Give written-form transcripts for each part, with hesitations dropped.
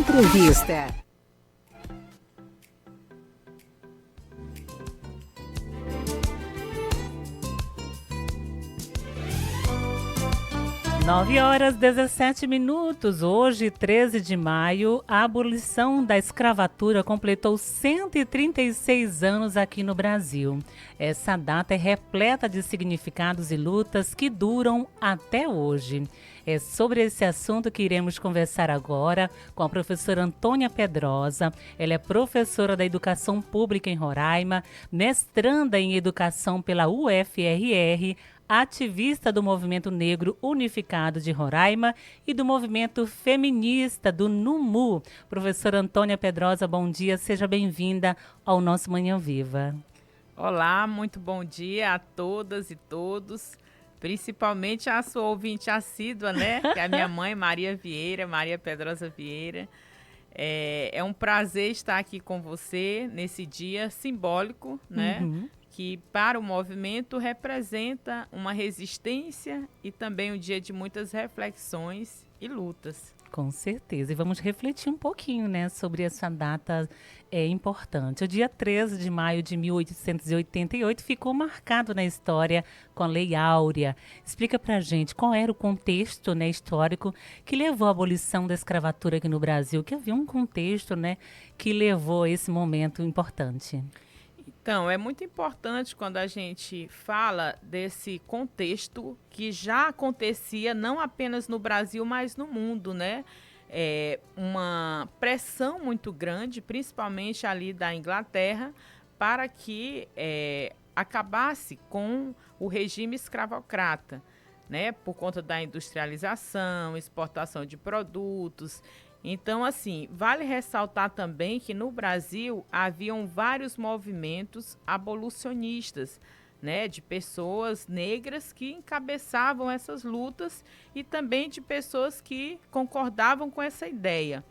Entrevista. Nove horas 17 minutos. Hoje, 13 de maio, a abolição da escravatura completou 136 anos aqui no Brasil. Essa data é repleta de significados e lutas que duram até hoje. É sobre esse assunto que iremos conversar agora com a professora Antônia Pedrosa. Ela é professora da Educação Pública em Roraima, mestranda em Educação pela UFRR, ativista do Movimento Negro Unificado de Roraima e do Movimento Feminista do NUMU. Professora Antônia Pedrosa, bom dia, seja bem-vinda ao nosso Manhã Viva. Olá, muito bom dia a todas e todos, principalmente a sua ouvinte assídua, né? Que é a minha mãe, Maria Pedrosa Vieira. É um prazer estar aqui com você nesse dia simbólico, né? Que para o movimento representa uma resistência e também um dia de muitas reflexões e lutas. Com certeza. E vamos refletir um pouquinho, né, sobre essa data importante. O dia 13 de maio de 1888 ficou marcado na história com a Lei Áurea. Explica pra gente qual era o contexto, né, histórico que levou à abolição da escravatura aqui no Brasil, que havia um contexto, né, que levou a esse momento importante. Então, é muito importante quando a gente fala desse contexto que já acontecia não apenas no Brasil, mas no mundo, né? Uma pressão muito grande, principalmente ali da Inglaterra, para que acabasse com o regime escravocrata, né? Por conta da industrialização, exportação de produtos. Então, assim, vale ressaltar também que no Brasil haviam vários movimentos abolicionistas, né, de pessoas negras que encabeçavam essas lutas e também de pessoas que concordavam com essa ideia.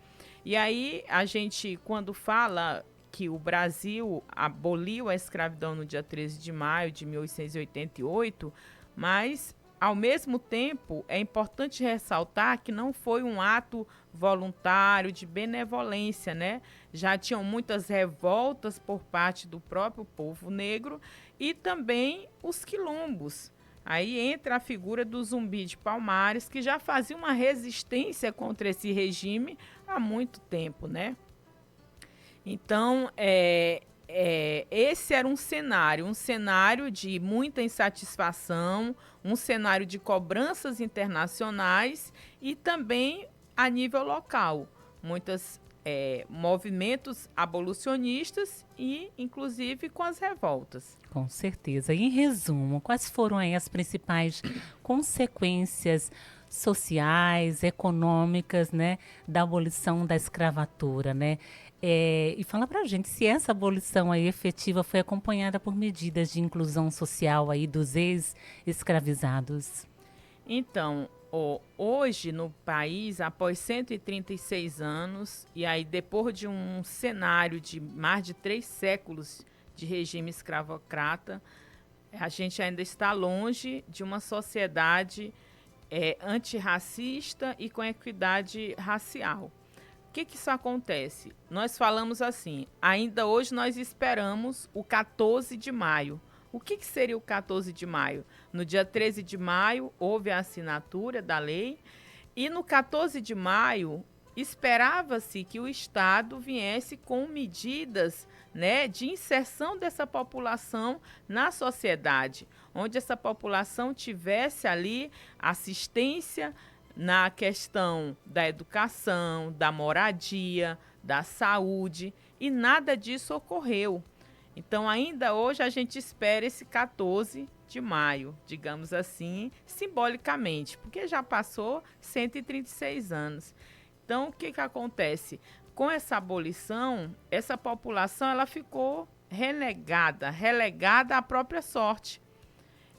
E aí, a gente, quando fala que o Brasil aboliu a escravidão no dia 13 de maio de 1888, mas ao mesmo tempo, é importante ressaltar que não foi um ato voluntário de benevolência, né? Já tinham muitas revoltas por parte do próprio povo negro e também os quilombos. Aí entra a figura do Zumbi de Palmares, que já fazia uma resistência contra esse regime há muito tempo, né? Então, esse era um cenário de muita insatisfação, um cenário de cobranças internacionais e também a nível local. Muitos movimentos abolicionistas e, inclusive, com as revoltas. Com certeza. E, em resumo, quais foram aí as principais consequências sociais, econômicas, né, da abolição da escravatura, né? E fala pra gente se essa abolição aí efetiva foi acompanhada por medidas de inclusão social aí dos ex-escravizados. Então, hoje no país, após 136 anos, e aí depois de um cenário de mais de 3 séculos de regime escravocrata, a gente ainda está longe de uma sociedade antirracista e com equidade racial. O que isso acontece? Nós falamos assim, ainda hoje nós esperamos o 14 de maio. O que seria o 14 de maio? No dia 13 de maio houve a assinatura da lei e no 14 de maio esperava-se que o Estado viesse com medidas, né, de inserção dessa população na sociedade, onde essa população tivesse ali assistência na questão da educação, da moradia, da saúde, e nada disso ocorreu. Então, ainda hoje, a gente espera esse 14 de maio, digamos assim, simbolicamente, porque já passou 136 anos. Então, o que acontece? Com essa abolição, essa população ela ficou relegada à própria sorte.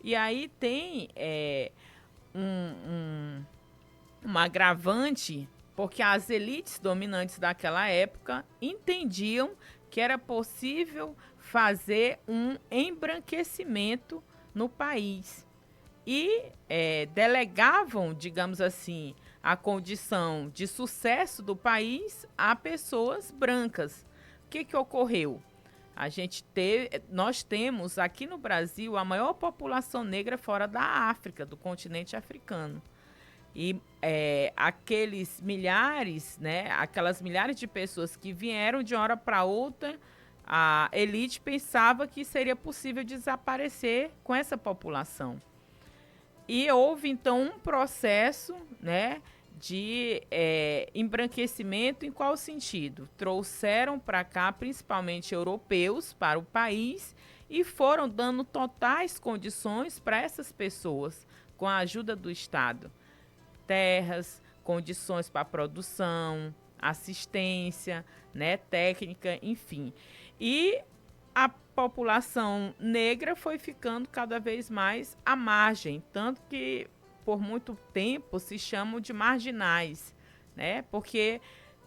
E aí tem um agravante, porque as elites dominantes daquela época entendiam que era possível fazer um embranquecimento no país. e delegavam, digamos assim, a condição de sucesso do país a pessoas brancas. O que ocorreu? Nós temos aqui no Brasil a maior população negra fora da África, do continente africano. E aqueles milhares, né, aquelas milhares de pessoas que vieram de uma hora para outra, a elite pensava que seria possível desaparecer com essa população. E houve, então, um processo, né, de embranquecimento. Em qual sentido? Trouxeram para cá, principalmente europeus, para o país e foram dando totais condições para essas pessoas, com a ajuda do Estado. Terras, condições para produção, assistência, né, técnica, enfim. E a população negra foi ficando cada vez mais à margem, tanto que por muito tempo se chamam de marginais, né? Porque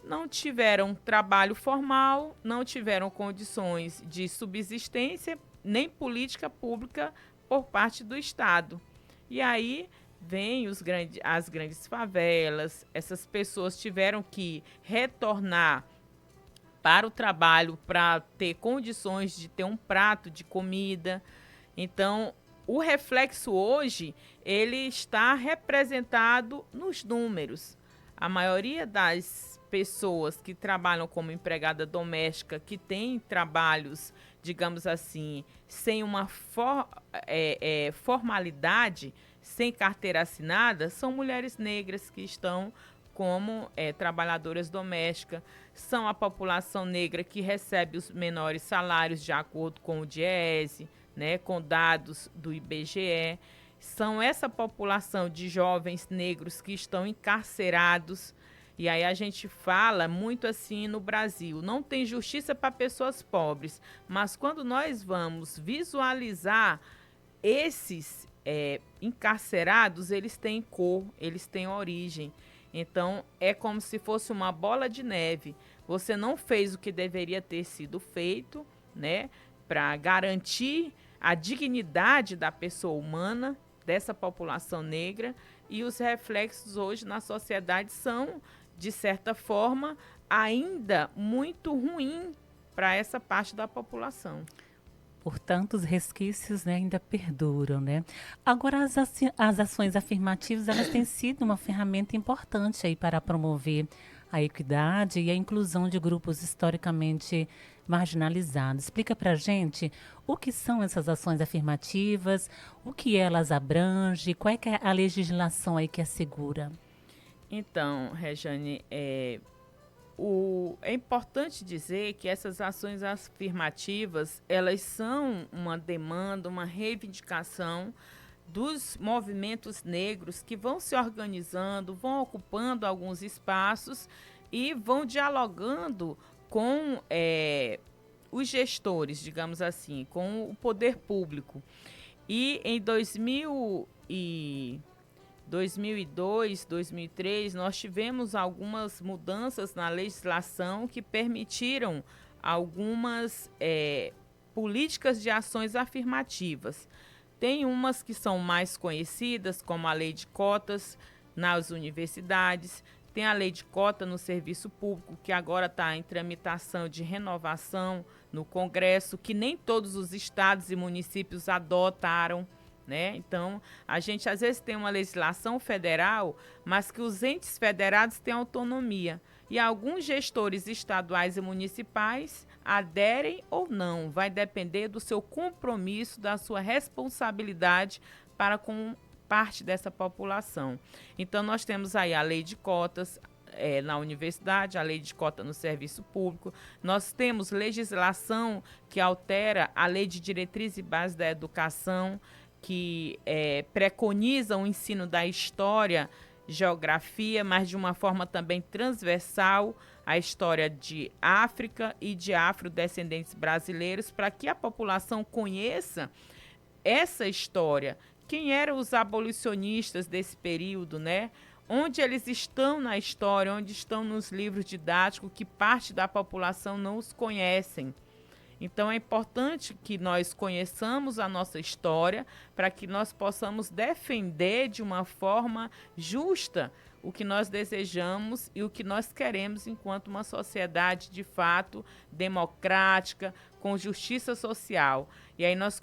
não tiveram trabalho formal, não tiveram condições de subsistência, nem política pública por parte do Estado. E aí vem as grandes favelas, essas pessoas tiveram que retornar para o trabalho para ter condições de ter um prato de comida. Então, o reflexo hoje, ele está representado nos números. A maioria das pessoas que trabalham como empregada doméstica, que têm trabalhos, digamos assim, sem uma formalidade, sem carteira assinada, são mulheres negras que estão como trabalhadoras domésticas, são a população negra que recebe os menores salários de acordo com o DIEESE, né, com dados do IBGE, são essa população de jovens negros que estão encarcerados. E aí a gente fala muito assim no Brasil, não tem justiça para pessoas pobres, mas quando nós vamos visualizar esses encarcerados, eles têm cor, eles têm origem. Então, é como se fosse uma bola de neve. Você não fez o que deveria ter sido feito, né, para garantir a dignidade da pessoa humana, dessa população negra, e os reflexos hoje na sociedade são, de certa forma, ainda muito ruim para essa parte da população. Portanto, os resquícios, né, ainda perduram, né? Agora, as ações afirmativas, elas têm sido uma ferramenta importante aí para promover a equidade e a inclusão de grupos historicamente marginalizados. Explica para a gente o que são essas ações afirmativas, o que elas abrangem, qual é, que é a legislação aí que assegura? Então, Rejane, é importante dizer que essas ações afirmativas, elas são uma demanda, uma reivindicação dos movimentos negros que vão se organizando, vão ocupando alguns espaços e vão dialogando com os gestores, digamos assim, com o poder público. E em 2002, 2003, nós tivemos algumas mudanças na legislação que permitiram algumas políticas de ações afirmativas. Tem umas que são mais conhecidas, como a lei de cotas nas universidades, tem a lei de cota no serviço público, que agora está em tramitação de renovação no Congresso, que nem todos os estados e municípios adotaram, né? Então, a gente às vezes tem uma legislação federal, mas que os entes federados têm autonomia. E alguns gestores estaduais e municipais aderem ou não. Vai depender do seu compromisso, da sua responsabilidade para com parte dessa população. Então, nós temos aí a lei de cotas na universidade, a lei de cota no serviço público. Nós temos legislação que altera a lei de diretriz e base da educação, que preconiza o ensino da história, geografia, mas de uma forma também transversal, a história de África e de afrodescendentes brasileiros, para que a população conheça essa história. Quem eram os abolicionistas desse período, né? Onde eles estão na história, onde estão nos livros didáticos, que parte da população não os conhecem. Então, é importante que nós conheçamos a nossa história para que nós possamos defender de uma forma justa o que nós desejamos e o que nós queremos enquanto uma sociedade, de fato, democrática, com justiça social. E aí nós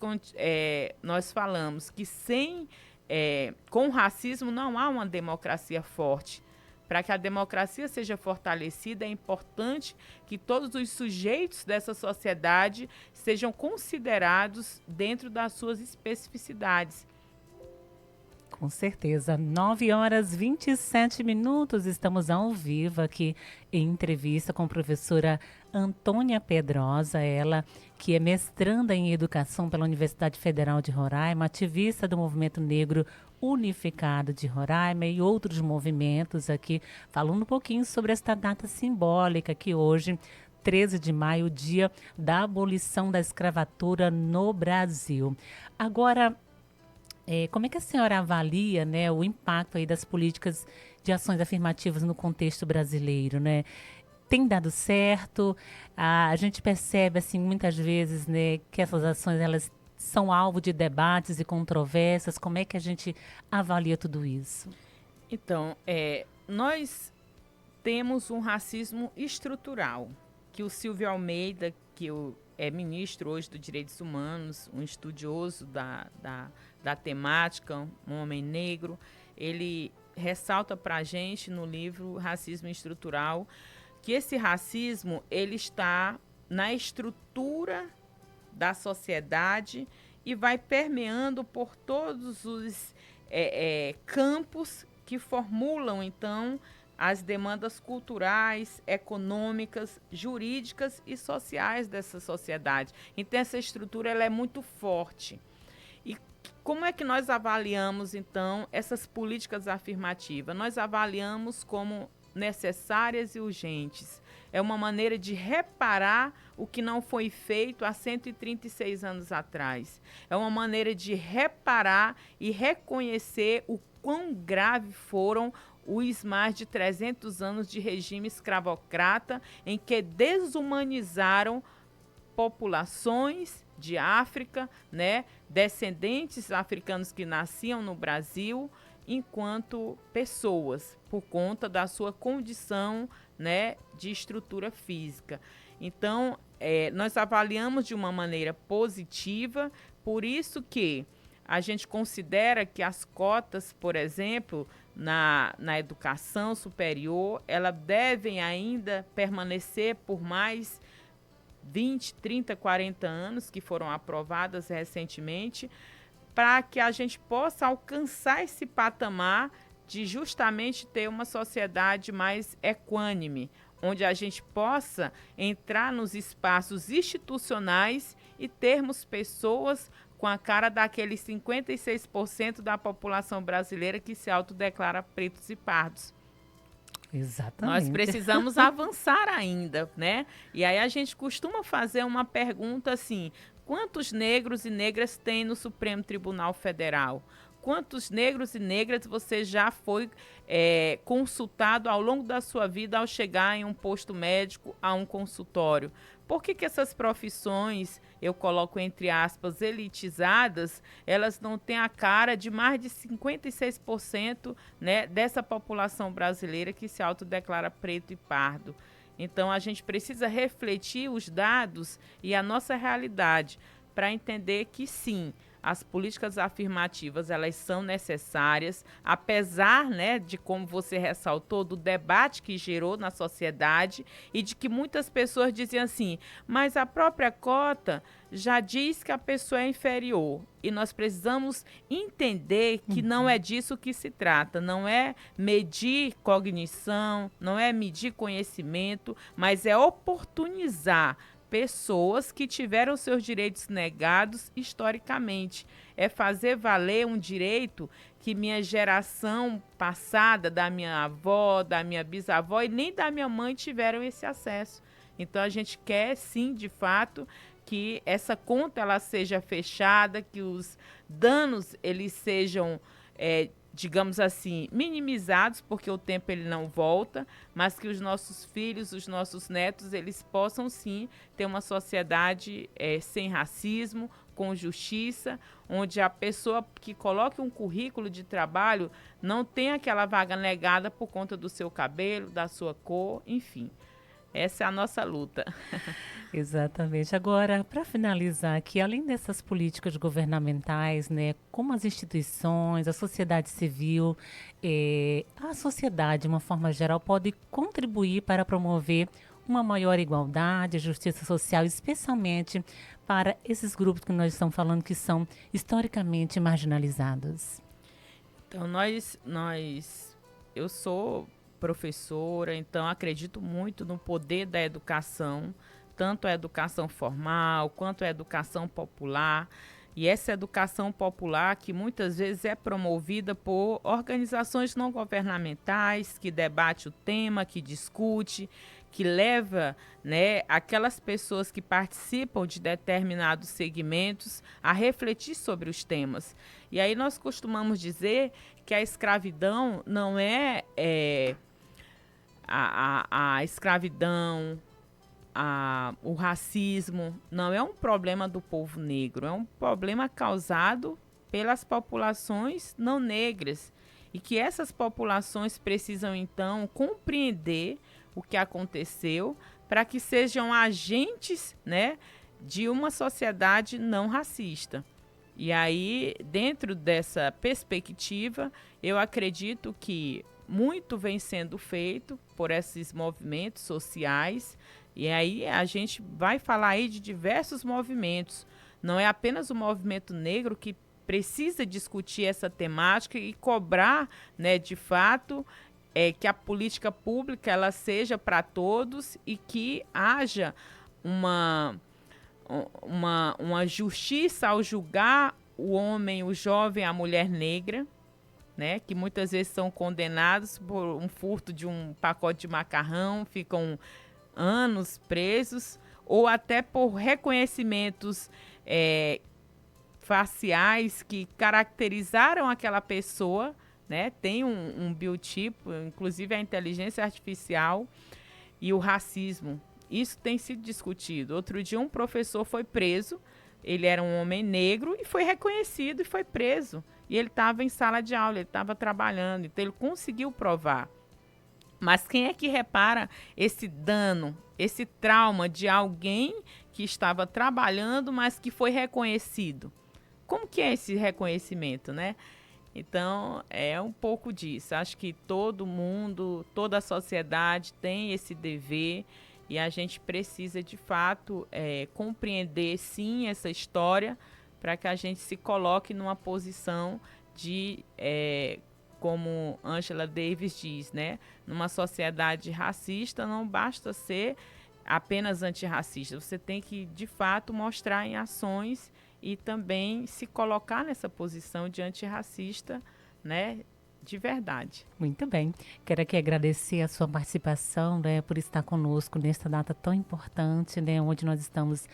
falamos que com o racismo não há uma democracia forte. Para que a democracia seja fortalecida, é importante que todos os sujeitos dessa sociedade sejam considerados dentro das suas especificidades. Com certeza. 9h27. Estamos ao vivo aqui em entrevista com a professora Antônia Pedrosa, ela que é mestranda em Educação pela Universidade Federal de Roraima, ativista do Movimento Negro Unificado de Roraima e outros movimentos aqui, falando um pouquinho sobre esta data simbólica que hoje, 13 de maio, dia da abolição da escravatura no Brasil. Agora, como é que a senhora avalia, né, o impacto aí das políticas de ações afirmativas no contexto brasileiro, né? Tem dado certo? A gente percebe, assim, muitas vezes, né, que essas ações, elas são alvo de debates e controvérsias. Como é que a gente avalia tudo isso? Então, nós temos um racismo estrutural, que o Silvio Almeida, que é ministro hoje dos Direitos Humanos, um estudioso da temática, um homem negro, ele ressalta para a gente no livro Racismo Estrutural que esse racismo ele está na estrutura da sociedade e vai permeando por todos os campos que formulam, então, as demandas culturais, econômicas, jurídicas e sociais dessa sociedade. Então, essa estrutura ela é muito forte. E como é que nós avaliamos, então, essas políticas afirmativas? Nós avaliamos como necessárias e urgentes. É uma maneira de reparar o que não foi feito há 136 anos atrás. É uma maneira de reparar e reconhecer o quão grave foram os mais de 300 anos de regime escravocrata em que desumanizaram populações de África, né, descendentes africanos que nasciam no Brasil, enquanto pessoas, por conta da sua condição, né, de estrutura física. Então, nós avaliamos de uma maneira positiva, por isso que a gente considera que as cotas, por exemplo, na educação superior, elas devem ainda permanecer por mais 20, 30, 40 anos, que foram aprovadas recentemente, para que a gente possa alcançar esse patamar de justamente ter uma sociedade mais equânime, onde a gente possa entrar nos espaços institucionais e termos pessoas com a cara daqueles 56% da população brasileira que se autodeclara pretos e pardos. Exatamente. Nós precisamos avançar ainda, né? E aí a gente costuma fazer uma pergunta assim: quantos negros e negras tem no Supremo Tribunal Federal? Quantos negros e negras você já foi consultado ao longo da sua vida ao chegar em um posto médico, a um consultório? Por que essas profissões, eu coloco entre aspas, elitizadas, elas não têm a cara de mais de 56%, né, dessa população brasileira que se autodeclara preto e pardo? Então, a gente precisa refletir os dados e a nossa realidade para entender que, sim, as políticas afirmativas, elas são necessárias, apesar, né, de, como você ressaltou, do debate que gerou na sociedade e de que muitas pessoas diziam assim, mas a própria cota já diz que a pessoa é inferior. E nós precisamos entender que não é disso que se trata, não é medir cognição, não é medir conhecimento, mas é oportunizar pessoas que tiveram seus direitos negados historicamente. É fazer valer um direito que minha geração passada, da minha avó, da minha bisavó e nem da minha mãe tiveram esse acesso. Então a gente quer sim, de fato, que essa conta ela seja fechada, que os danos eles sejam digamos assim, minimizados, porque o tempo ele não volta, mas que os nossos filhos, os nossos netos, eles possam sim ter uma sociedade sem racismo, com justiça, onde a pessoa que coloque um currículo de trabalho não tenha aquela vaga negada por conta do seu cabelo, da sua cor, enfim. Essa é a nossa luta. Exatamente. Agora, para finalizar aqui, além dessas políticas governamentais, né, como as instituições, a sociedade civil, a sociedade, de uma forma geral, pode contribuir para promover uma maior igualdade, justiça social, especialmente para esses grupos que nós estamos falando que são historicamente marginalizados. Então, eu sou professora, então acredito muito no poder da educação, tanto a educação formal quanto a educação popular. E essa educação popular que muitas vezes é promovida por organizações não governamentais, que debate o tema, que discute, que leva, né, aquelas pessoas que participam de determinados segmentos a refletir sobre os temas. E aí nós costumamos dizer que a escravidão não é, a escravidão, o racismo não é um problema do povo negro, é um problema causado pelas populações não negras e que essas populações precisam então compreender o que aconteceu para que sejam agentes, né, de uma sociedade não racista. E aí, dentro dessa perspectiva, eu acredito que muito vem sendo feito por esses movimentos sociais. E aí a gente vai falar aí de diversos movimentos. Não é apenas o movimento negro que precisa discutir essa temática e cobrar, né, de fato, que a política pública ela seja para todos e que haja uma justiça ao julgar o homem, o jovem, a mulher negra, né, que muitas vezes são condenados por um furto de um pacote de macarrão, ficam anos presos, ou até por reconhecimentos faciais que caracterizaram aquela pessoa, né? Tem um biotipo, inclusive a inteligência artificial e o racismo. Isso tem sido discutido. Outro dia um professor foi preso, ele era um homem negro e foi reconhecido e foi preso. E ele estava em sala de aula, ele estava trabalhando, então ele conseguiu provar. Mas quem é que repara esse dano, esse trauma de alguém que estava trabalhando, mas que foi reconhecido? Como que é esse reconhecimento, né? Então, é um pouco disso. Acho que todo mundo, toda a sociedade tem esse dever e a gente precisa, de fato, compreender, sim, essa história para que a gente se coloque numa posição de... como Angela Davis diz, né? Numa sociedade racista não basta ser apenas antirracista, você tem que, de fato, mostrar em ações e também se colocar nessa posição de antirracista, né? De verdade. Muito bem. Quero aqui agradecer a sua participação, né, por estar conosco nesta data tão importante, né, onde nós estamos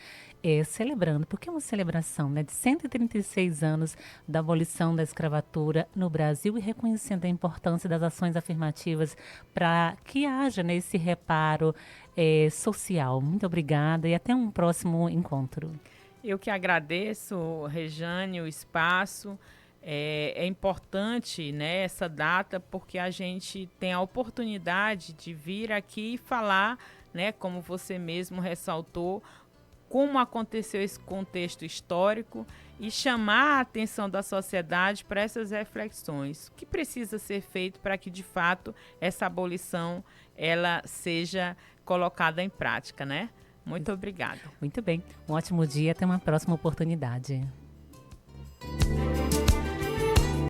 celebrando, porque é uma celebração, né, de 136 anos da abolição da escravatura no Brasil e reconhecendo a importância das ações afirmativas para que haja, né, esse reparo social. Muito obrigada e até um próximo encontro. Eu que agradeço, Rejane, o espaço. É importante, né, essa data porque a gente tem a oportunidade de vir aqui e falar, né, como você mesmo ressaltou, como aconteceu esse contexto histórico e chamar a atenção da sociedade para essas reflexões. O que precisa ser feito para que, de fato, essa abolição ela seja colocada em prática, né? Muito obrigada. Muito bem. Um ótimo dia. Até uma próxima oportunidade.